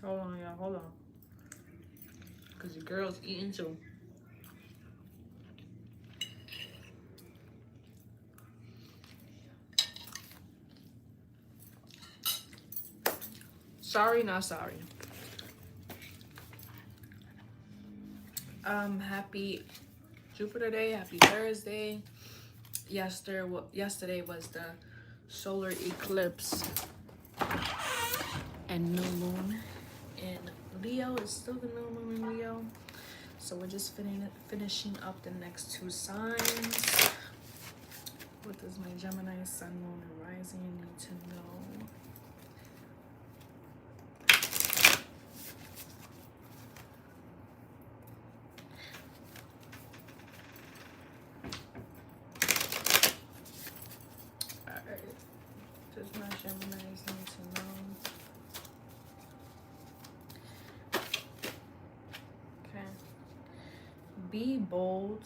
Hold on, y'all. Hold on. Because the girl's eating too. Sorry, not sorry. Happy Jupiter Day. Happy Thursday. Yesterday was the solar eclipse and new moon in Leo. It's still the new moon in Leo. So we're just finishing up the next two signs. What does my Gemini sun, moon, and rising need to know? Alright. Does my Geminis need to know? Okay. Be bold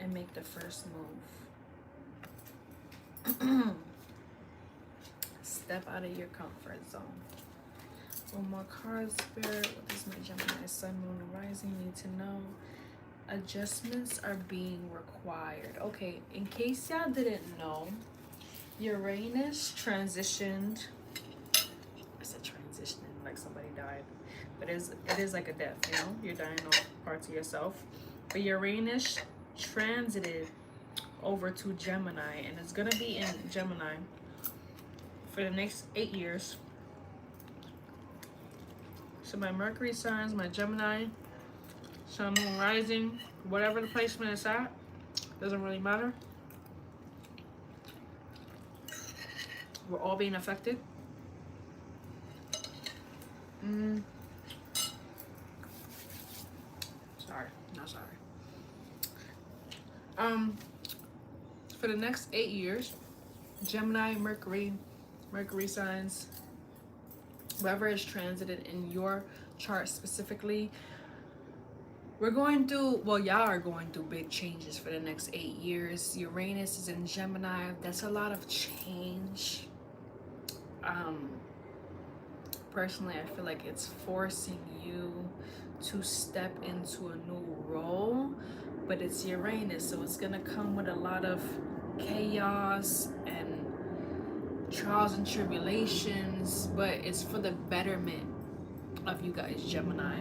and make the first move. Step out of your comfort zone. One more card, Spirit. What does my Gemini sun, moon, and rising need to know? Adjustments are being required. Okay, in case y'all didn't know, Uranus transitioned. I said transitioning like somebody died, but it is like a death. You know, you're dying off parts of yourself. But Uranus transited over to Gemini, and it's gonna be in Gemini for the next 8 years. So my Mercury signs, my Gemini, Sun, Moon, Rising, whatever the placement is at, doesn't really matter. We're all being affected. Sorry, not sorry. For the next 8 years, Gemini, Mercury signs, whoever is transited in your chart specifically, we're going through, well, y'all are going through big changes for the next 8 years. Uranus is in Gemini. That's a lot of change. Personally, I feel like it's forcing you to step into a new role, but it's Uranus, so it's gonna come with a lot of chaos and trials and tribulations, but it's for the betterment of you guys, Gemini.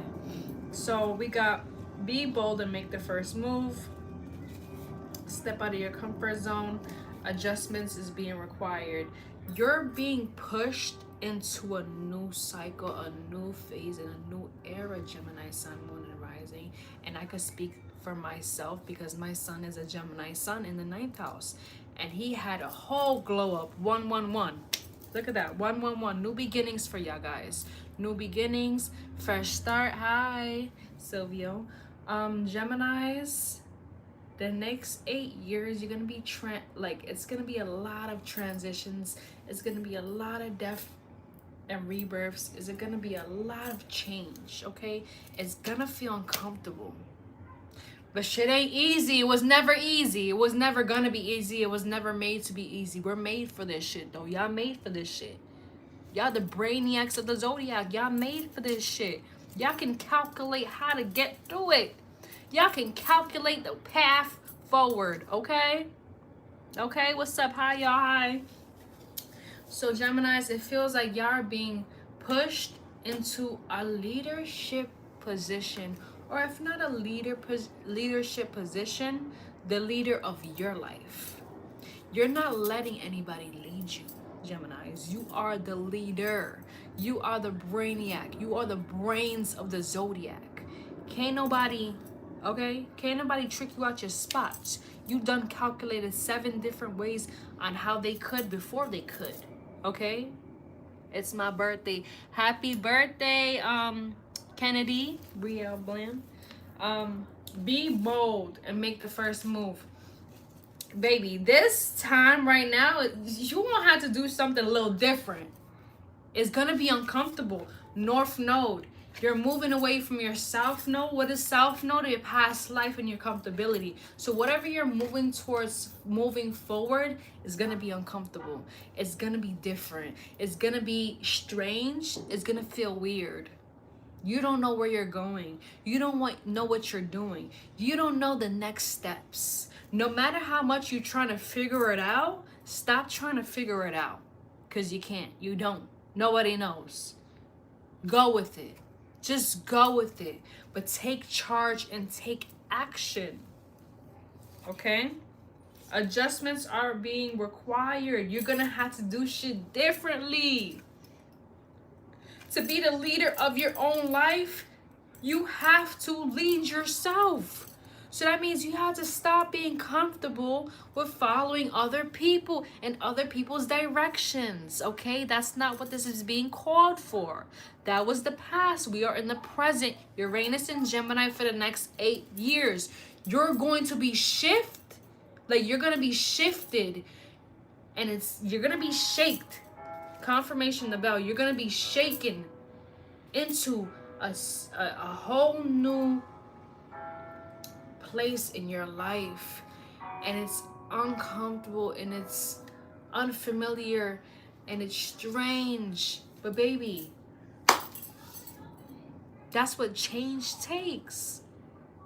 So we got be bold and make the first move. Step out of your comfort zone. Adjustments is being required. You're being pushed into a new cycle, a new phase, and a new era, Gemini sun, moon, and rising. And I could speak for myself because my son is a Gemini sun in the 9th house, and he had a whole glow up. 111. Look at that. 111. New beginnings for y'all guys. New beginnings, fresh start. Hi, Silvio. Geminis, the next 8 years, you're gonna be it's gonna be a lot of transitions. It's gonna be a lot of death and rebirths. Is it gonna be a lot of change? Okay, it's gonna feel uncomfortable, but shit ain't easy. It was never easy. It was never gonna be easy. It was never made to be easy. We're made for this shit though. Y'all made for this shit. Y'all the brainiacs of the zodiac. Y'all made for this shit. Y'all can calculate how to get through it. Y'all can calculate the path forward, okay? Okay, what's up? Hi, y'all. Hi. So, Geminis, it feels like y'all are being pushed into a leadership position, or if not a leadership position, the leader of your life. You're not letting anybody lead you, Geminis. You are the leader. You are the brainiac. You are the brains of the zodiac. Can't nobody trick you out your spots. You done calculated 7 different ways on how they could before they could. Okay? It's my birthday. Happy birthday, Kennedy, Brielle Bland. Be bold and make the first move. Baby, this time right now, you won't have to do something a little different. It's gonna be uncomfortable. North Node. You're moving away from your South Node. What is South Node? Your past life and your comfortability. So whatever you're moving towards, moving forward, is gonna be uncomfortable. It's gonna be different. It's gonna be strange. It's gonna feel weird. You don't know where you're going. You don't know what you're doing. You don't know the next steps. No matter how much you're trying to figure it out, stop trying to figure it out. Because you can't. You don't. Nobody knows. Go with it. Just go with it. But take charge and take action. Okay? Adjustments are being required. You're gonna have to do shit differently. To be the leader of your own life, you have to lead yourself. So that means you have to stop being comfortable with following other people and other people's directions. Okay? That's not what this is being called for. That was the past. We are in the present. Uranus and Gemini for the next 8 years. You're going to be you're going to be shifted, and you're going to be shaked. Confirmation the bell. You're going to be shaken into a whole new place in your life, and it's uncomfortable and it's unfamiliar and it's strange, but baby, that's what change takes.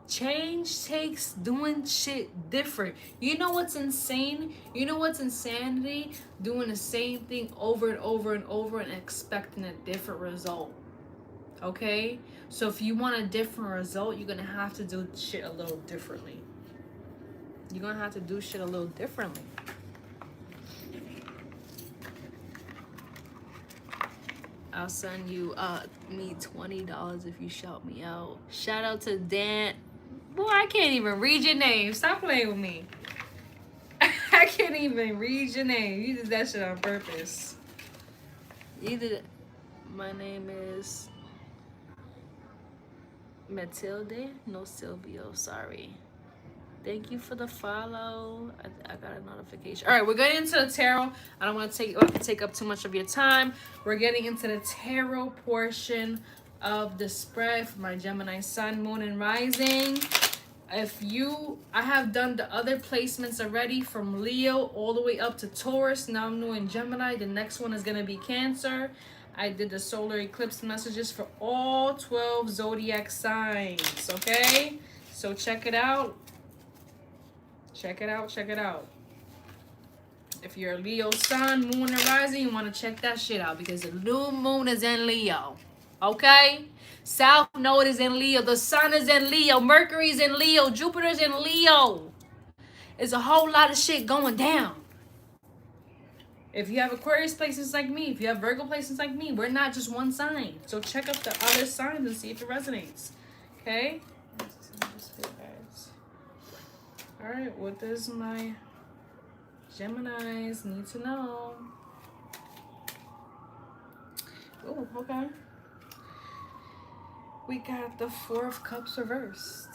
Change takes doing shit different. You know what's insane? You know what's insanity? Doing the same thing over and over and over and expecting a different result. Okay? So if you want a different result, you're gonna have to do shit a little differently. You're gonna have to do shit a little differently. I'll send you me $20 if you shout me out. Shout out to Dan. Boy, I can't even read your name. Stop playing with me. I can't even read your name. You did that shit on purpose. My name is Matilde. No, Silvio. Sorry. Thank you for the follow. I got a notification. All right, we're getting into the tarot. I don't want to take up too much of your time. We're getting into the tarot portion of the spread for my Gemini sun, moon, and rising. I have done the other placements already from Leo all the way up to Taurus. Now I'm doing Gemini. The next one is going to be Cancer. I did the solar eclipse messages for all 12 zodiac signs. Okay? So check it out. Check it out. Check it out. If you're a Leo sun, moon, and rising, you want to check that shit out because the new moon is in Leo. Okay? South Node is in Leo. The sun is in Leo. Mercury's in Leo. Jupiter's in Leo. There's a whole lot of shit going down. If you have Aquarius placements like me, if you have Virgo placements like me, we're not just one sign. So check out the other signs and see if it resonates. Okay? Alright, what does my Geminis need to know? Oh, okay. We got the Four of Cups reversed.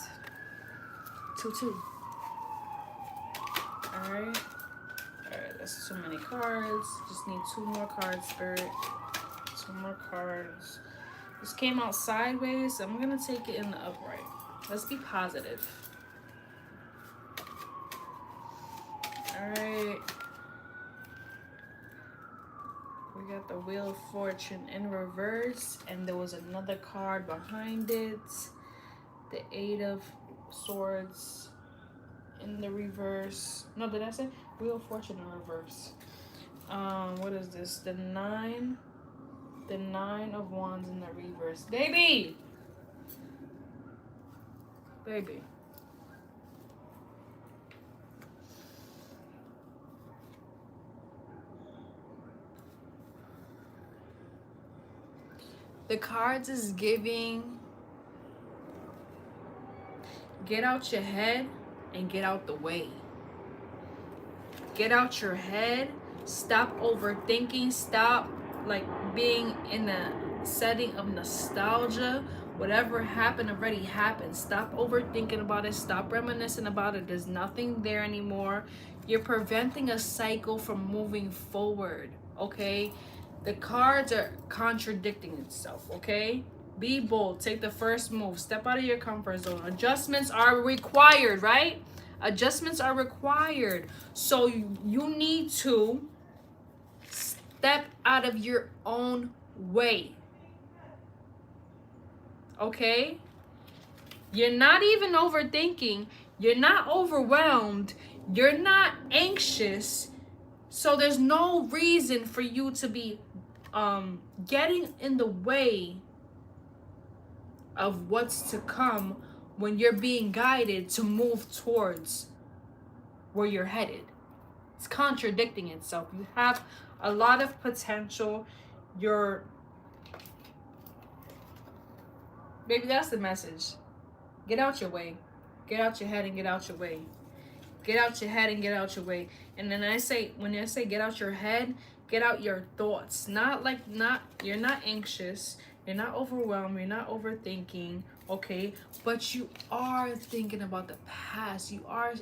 2-2. Alright. Alright, that's too many cards. Just need 2 more cards, Spirit. 2 more cards. This came out sideways, so I'm going to take it in the upright. Let's be positive. Alright. We got the Wheel of Fortune in reverse, and there was another card behind it. The Eight of Swords in the reverse. No, did I say Wheel of Fortune in reverse? What is this? The Nine of Wands in the reverse. Baby! Baby. The cards is giving, get out your head and get out the way. Get out your head. Stop overthinking. Stop being in a setting of nostalgia. Whatever happened already happened. Stop overthinking about it. Stop reminiscing about it. There's nothing there anymore. You're preventing a cycle from moving forward. Okay? The cards are contradicting itself, okay? Be bold. Take the first move. Step out of your comfort zone. Adjustments are required, right? Adjustments are required. So you need to step out of your own way. okay? You're not even overthinking. You're not overwhelmed. You're not anxious. So there's no reason for you to be getting in the way of what's to come when you're being guided to move towards where you're headed. It's contradicting itself. You have a lot of potential. You're, maybe that's the message. Get out your way. Get out your head and get out your way. Get out your head and get out your way. And then when I say get out your head, get out your thoughts. You're not anxious. You're not overwhelmed. You're not overthinking. Okay. But you are thinking about the past. You are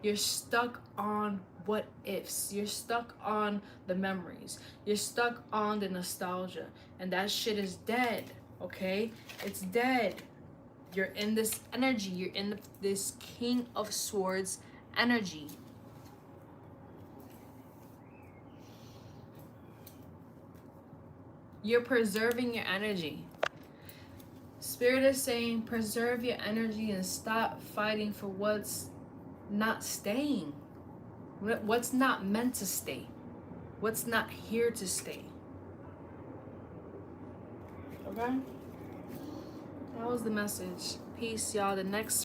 you're stuck on what ifs. You're stuck on the memories. You're stuck on the nostalgia. And that shit is dead. Okay? It's dead. You're in this energy. You're in this King of Swords energy. You're preserving your energy. Spirit is saying preserve your energy and stop fighting for what's not staying. What's not meant to stay. What's not here to stay. Okay? That was the message. Peace, y'all. The next